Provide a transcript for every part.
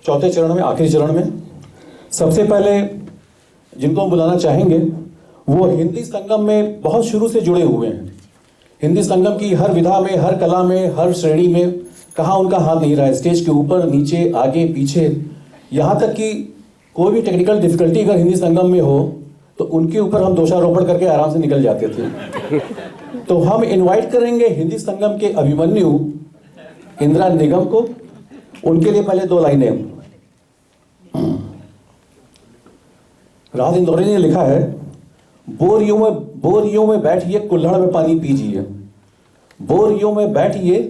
चौथे चरण में, आखिरी चरण में। सबसे पहले जिनको हम बुलाना चाहेंगे वो हिंदी संगम में बहुत शुरू से जुड़े हुए हैं। हिंदी संगम की हर विधा में, हर कला में, हर श्रेणी में कहाँ उनका हाथ नहीं रहा है। स्टेज के ऊपर, नीचे, आगे, पीछे, यहाँ तक कि कोई भी टेक्निकल डिफिकल्टी अगर हिंदी संगम में हो तो उनके ऊपर हम दोषारोपण करके आराम से निकल जाते थे। तो हम इनवाइट करेंगे हिंदी संगम के अभिमन्यु इंदिरा निगम को। उनके लिए पहले 2 लाइनें। राहत इंदौरी ने लिखा है, बोरियों में बैठिए कुल्हड़ में पानी पीजिए, बोरियों में बैठिए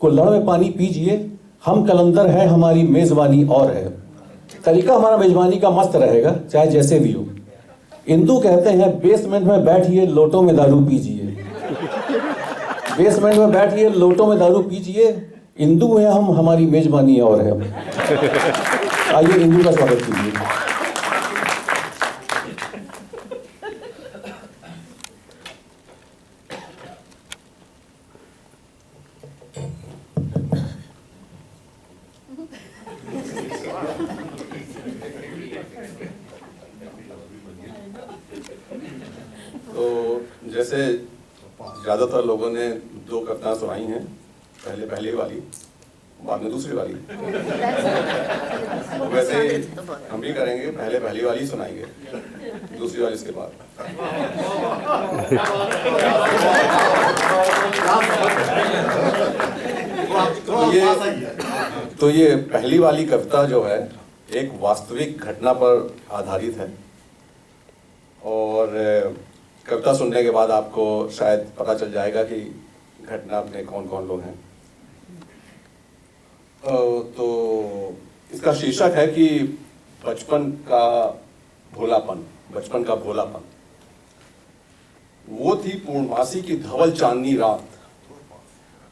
कुल्हड़ में पानी पीजिए, हम कलंदर है हमारी मेजबानी और है। तरीका हमारा मेजबानी का मस्त रहेगा, चाहे जैसे भी हो। इंदू कहते हैं, बेसमेंट में बैठिए लोटों में दारू पीजिए, बेसमेंट में बैठिए लोटों में दारू पीजिए, इंदू है हम हमारी मेजबानी और है। आइए इंदू का स्वागत कीजिए। तो जैसे ज़्यादातर लोगों ने 2 कविताएं सुनाई हैं, पहले पहली वाली, बाद में दूसरी वाली। वैसे हम भी करेंगे, पहले पहली वाली सुनाएंगे, दूसरी वाली इसके बाद। तो ये पहली वाली कविता जो है एक वास्तविक घटना पर आधारित है और कविता सुनने के बाद आपको शायद पता चल जाएगा कि घटना में कौन कौन लोग हैं। तो इसका शीर्षक है कि बचपन का भोलापन। बचपन का भोलापन। वो थी पूर्णमासी की धवल चांदनी रात,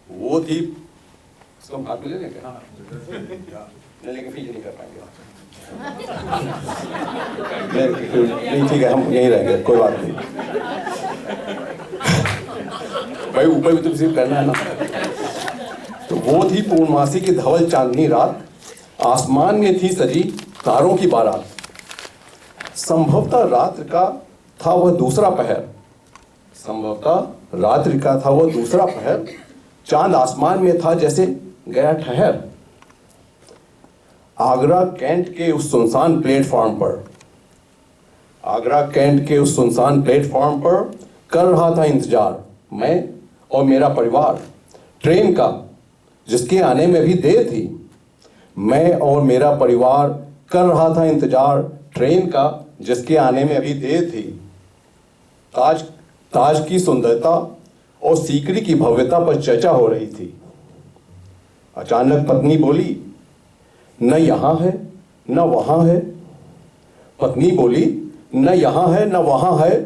वो थी, इसको हम हाथ में ले लें क्या? नहीं, लेकिन फिर नहीं कर पाएंगे। नहीं ठीक है, हम यहीं रहेंगे, कोई बात नहीं भाई, ऊपर भी तो रिसीव करना है ना। तो वो थी पूर्णमासी की धवल चांदनी रात, आसमान में थी सजी तारों की बारात। संभवतः रात्रि का था वह दूसरा पहर, संभवतः रात्रि का था वह दूसरा पहर, चांद आसमान में था जैसे गया ठहर। आगरा कैंट के उस सुनसान प्लेटफॉर्म पर, आगरा कैंट के उस सुनसान प्लेटफॉर्म पर कर रहा था इंतजार मैं और मेरा परिवार, ट्रेन का जिसके आने में भी देर थी। मैं और मेरा परिवार कर रहा था इंतजार ट्रेन का जिसके आने में अभी देर थी। ताज की सुंदरता और सीकरी की भव्यता पर चर्चा हो रही थी। अचानक पत्नी बोली, न यहाँ है न वहाँ है। पत्नी बोली, न यहाँ है न वहाँ है,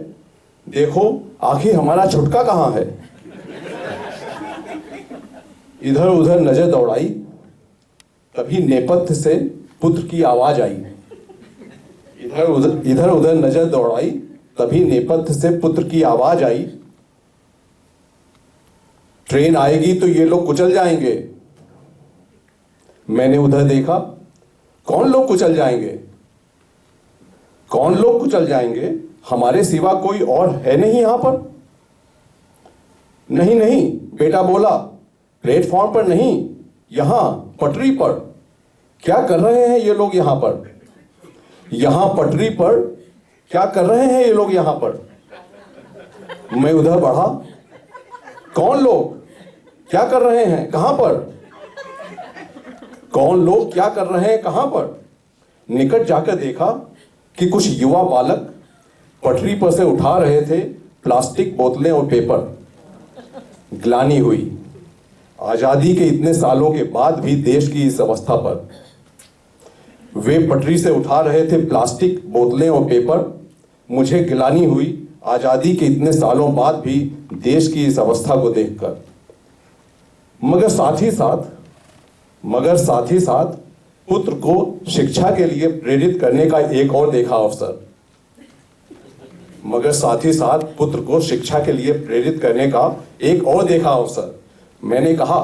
देखो आखिर हमारा छुटका कहाँ है। इधर उधर नजर दौड़ाई, तभी नेपथ्य से पुत्र की आवाज आई। इधर उधर नजर दौड़ाई, तभी नेपथ्य से पुत्र की आवाज आई। ट्रेन आएगी तो ये लोग कुचल जाएंगे। मैंने उधर देखा, कौन लोग कुचल जाएंगे? कौन लोग कुचल जाएंगे? हमारे सिवा कोई और है नहीं यहां पर। नहीं नहीं, बेटा बोला, प्लेटफॉर्म पर नहीं, यहां पटरी पर। क्या कर रहे हैं ये लोग यहां पर? यहां पटरी पर क्या कर रहे हैं ये लोग यहां पर? मैं उधर बढ़ा, कौन लोग क्या कर रहे हैं कहां पर? कौन लोग क्या कर रहे हैं कहां पर? निकट जाकर देखा कि कुछ युवा बालक पटरी पर से उठा रहे थे प्लास्टिक बोतलें और पेपर। ग्लानि हुई, आजादी के इतने सालों के बाद भी देश की इस अवस्था पर। वे पटरी से उठा रहे थे प्लास्टिक बोतलें और पेपर। मुझे ग्लानि हुई आजादी के इतने सालों बाद भी देश की इस अवस्था को देखकर। मगर साथ ही साथ पुत्र को शिक्षा के लिए प्रेरित करने का एक और देखा अवसर। मगर साथ ही साथ पुत्र को शिक्षा के लिए प्रेरित करने का एक और देखा अवसर। मैंने कहा,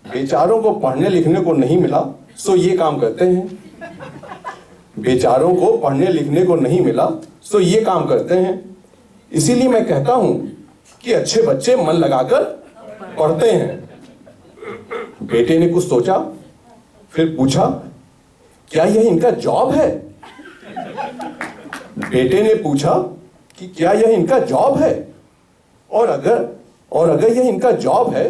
बेचारों को पढ़ने लिखने को नहीं मिला, सो ये काम करते हैं। बेचारों को पढ़ने लिखने को नहीं मिला तो ये काम करते हैं। इसीलिए मैं कहता हूं कि अच्छे बच्चे मन लगाकर पढ़ते हैं। बेटे ने कुछ सोचा, फिर पूछा, क्या यह इनका जॉब है? बेटे ने पूछा कि क्या यह इनका जॉब है, और अगर यह इनका जॉब है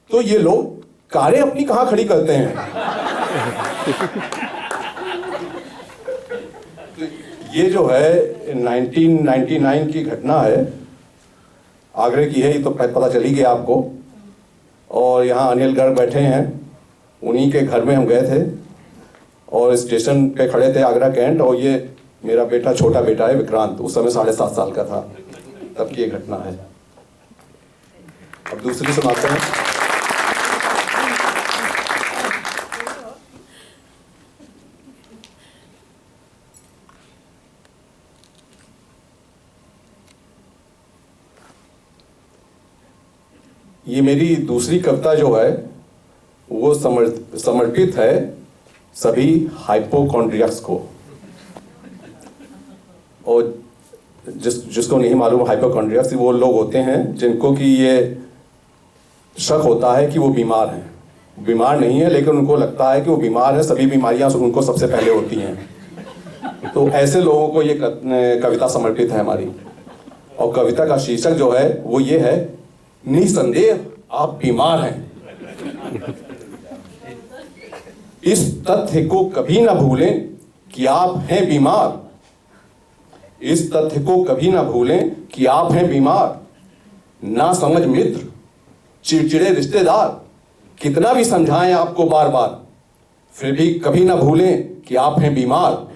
तो ये लोग कारें अपनी कहां खड़ी करते हैं? तो ये जो है 1999 की घटना है, आगरे की है। ये तो पता चल ही गया आपको। और यहाँ अनिल गर्ग बैठे हैं, उन्हीं के घर में हम गए थे और स्टेशन पे खड़े थे आगरा कैंट। और ये मेरा बेटा, छोटा बेटा है विक्रांत, उस समय 7.5 साल का था, तब की ये घटना है। अब दूसरी सुनाते हैं। ये मेरी दूसरी कविता जो है वो समर्पित है सभी हाइपोकॉन्ड्रियक्स को। और जिसको नहीं मालूम, हाइपोकॉन्ड्रियक्स वो लोग होते हैं जिनको कि ये शक होता है कि वो बीमार हैं। बीमार नहीं है लेकिन उनको लगता है कि वो बीमार है, सभी बीमारियां उनको सबसे पहले होती हैं। तो ऐसे लोगों को ये कविता समर्पित है हमारी। और कविता का शीर्षक जो है वो ये है, निसंदेह आप बीमार हैं। इस तथ्य को कभी ना भूलें कि आप हैं बीमार। इस तथ्य को कभी ना भूलें कि आप हैं बीमार। ना समझ मित्र, चिड़चिड़े रिश्तेदार, कितना भी समझाएं आपको बार बार, फिर भी कभी ना भूलें कि आप हैं बीमार।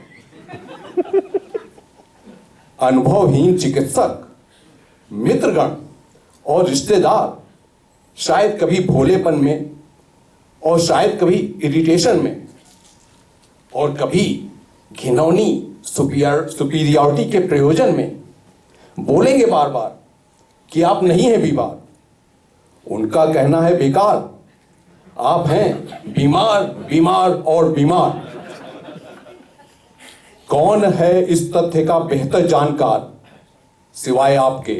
अनुभवहीन चिकित्सक, मित्रगण और रिश्तेदार शायद कभी भोलेपन में और शायद कभी इरिटेशन में और कभी घिनौनी सुपीरियरिटी के प्रयोजन में बोलेंगे बार बार कि आप नहीं हैं बीमार। उनका कहना है बेकार, आप हैं बीमार, बीमार और बीमार। कौन है इस तथ्य का बेहतर जानकार सिवाय आपके?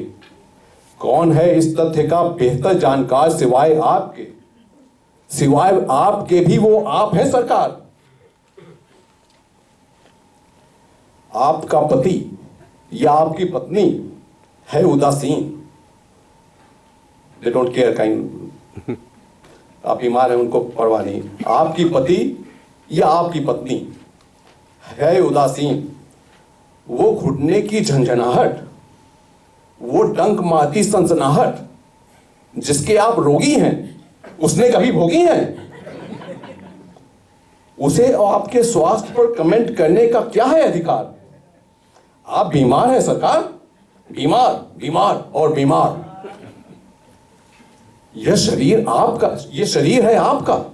कौन है इस तथ्य का बेहतर जानकार सिवाय आपके? सिवाय आपके भी वो आप हैं सरकार। आपका पति या आपकी पत्नी है उदासीन, दे डोंट केयर काइंड। आप बीमार हैं, उनको परवाह नहीं। आपकी पति या आपकी पत्नी है उदासीन, वो घुटने की झंझनाहट, वो डंक मारती सनसनाहट जिसके आप रोगी हैं, उसने कभी भोगी हैं? उसे आपके स्वास्थ्य पर कमेंट करने का क्या है अधिकार? आप बीमार हैं सरकार, बीमार, बीमार और बीमार। यह शरीर आपका, यह शरीर है आपका,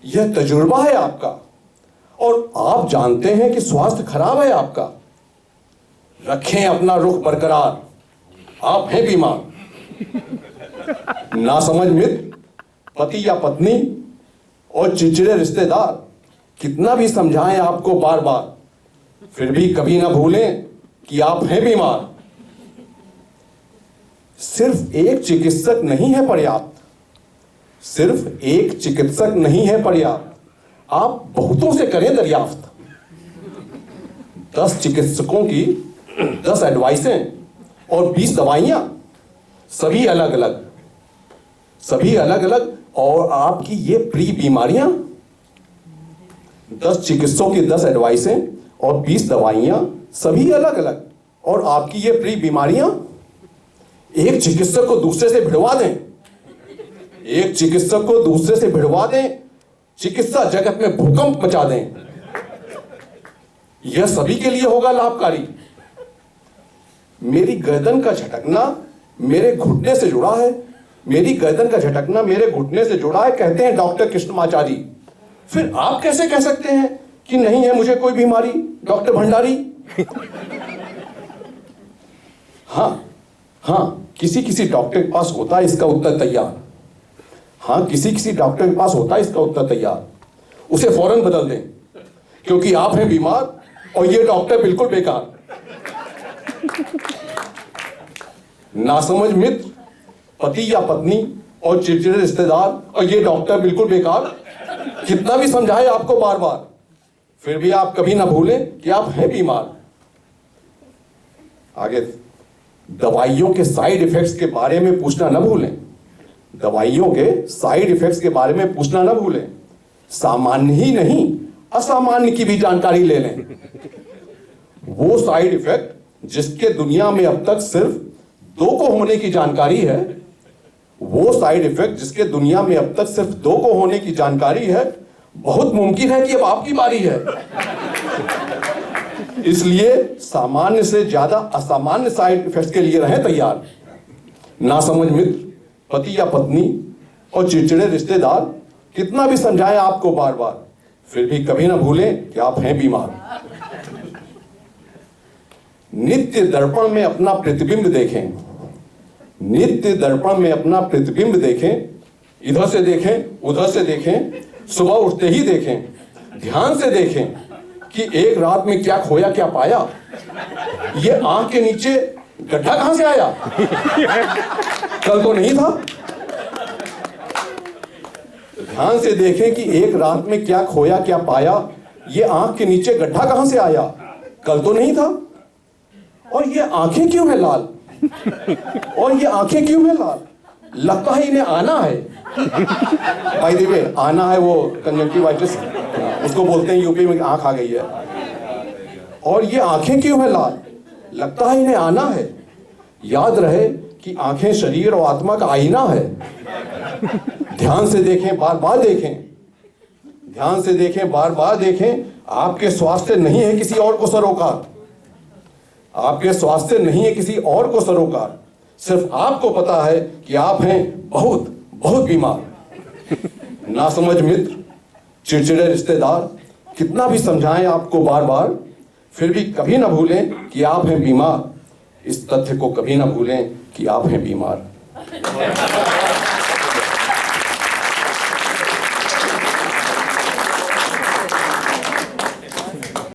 यह तजुर्बा है आपका, और आप जानते हैं कि स्वास्थ्य खराब है आपका। रखें अपना रुख बरकरार, आप हैं बीमार। नासमझ मित्र, पति या पत्नी और चिड़चिड़े रिश्तेदार कितना भी समझाएं आपको बार बार, फिर भी कभी ना भूलें कि आप हैं बीमार। सिर्फ एक चिकित्सक नहीं है पर्याप्त, सिर्फ एक चिकित्सक नहीं है पर्याप्त, आप बहुतों से करें दरियाफ्त। 10 चिकित्सकों की 10 एडवाइसें और 20 दवाइयां, सभी अलग अलग, सभी अलग अलग। और आपकी ये प्री बीमारियां, 10 चिकित्सकों की 10 एडवाइसें और 20 दवाइयां, सभी अलग अलग। और आपकी ये प्री बीमारियां एक चिकित्सक को दूसरे से भिड़वा दें, एक चिकित्सक को दूसरे से भिड़वा दें, चिकित्सा जगत में भूकंप मचा दें। यह सभी के लिए होगा लाभकारी। मेरी गर्दन का झटकना मेरे घुटने से जुड़ा है, मेरी गर्दन का झटकना मेरे घुटने से जुड़ा है, कहते हैं डॉक्टर कृष्णमाचारी। फिर आप कैसे कह सकते हैं कि नहीं है मुझे कोई बीमारी, डॉक्टर भंडारी? हाँ, किसी किसी डॉक्टर के पास होता है इसका उत्तर तैयार। हाँ, किसी किसी डॉक्टर के पास होता है इसका उत्तर तैयार। उसे फौरन बदल दें, क्योंकि आप हैं बीमार और ये डॉक्टर बिल्कुल बेकार। नासमझ मित्र, पति या पत्नी और चिड़चिड़े रिश्तेदार और ये डॉक्टर बिल्कुल बेकार। कितना भी समझाए आपको बार बार, फिर भी आप कभी ना भूलें कि आप हैं बीमार। आगे, दवाइयों के साइड इफेक्ट्स के बारे में पूछना ना भूलें। दवाइयों के साइड इफेक्ट्स के बारे में पूछना ना भूलें। सामान्य ही नहीं, असामान्य की भी जानकारी ले लें। वो साइड इफेक्ट जिसके दुनिया में अब तक सिर्फ 2 को होने की जानकारी है, वो साइड इफेक्ट जिसके दुनिया में अब तक सिर्फ 2 को होने की जानकारी है, बहुत मुमकिन है कि अब आपकी बारी है। इसलिए सामान्य से ज्यादा असामान्य साइड इफेक्ट्स के लिए रहें तैयार। नासमझ मित्र, पति या पत्नी और चिड़चिड़े रिश्तेदार कितना भी समझाएं आपको बार बार, फिर भी कभी ना भूलें कि आप हैं बीमार। नित्य दर्पण में अपना प्रतिबिंब देखें। नित्य दर्पण में अपना प्रतिबिंब देखें। इधर से देखें, उधर से देखें, सुबह उठते ही देखें, ध्यान से देखें कि एक रात में क्या खोया क्या पाया। ये आंख के नीचे गड्ढा कहां से आया, कल तो नहीं था। ध्यान से देखें कि एक रात में क्या खोया क्या पाया। ये आंख के नीचे गड्ढा कहां से आया, कल तो नहीं था। और ये आंखें क्यों है लाल, और ये आंखें क्यों है लाल, लगता है इन्हें आना है। भाई देवे, आना है वो कंजंक्टिवाइटिस, उसको बोलते हैं यूपी में आंख आ गई है। और ये आंखें क्यों है लाल, लगता है इन्हें आना है। याद रहे कि आंखें शरीर और आत्मा का आईना है। ध्यान से देखें, बार बार देखें। ध्यान से देखें, बार बार देखें। आपके स्वास्थ्य नहीं है किसी और को सरोकार। आपके स्वास्थ्य नहीं है किसी और को सरोकार। सिर्फ आपको पता है कि आप हैं बहुत बहुत बीमार। नासमझ मित्र, चिड़चिड़े रिश्तेदार कितना भी समझाएं आपको बार बार, फिर भी कभी ना भूलें कि आप हैं बीमार। इस तथ्य को कभी ना भूलें कि आप हैं बीमार।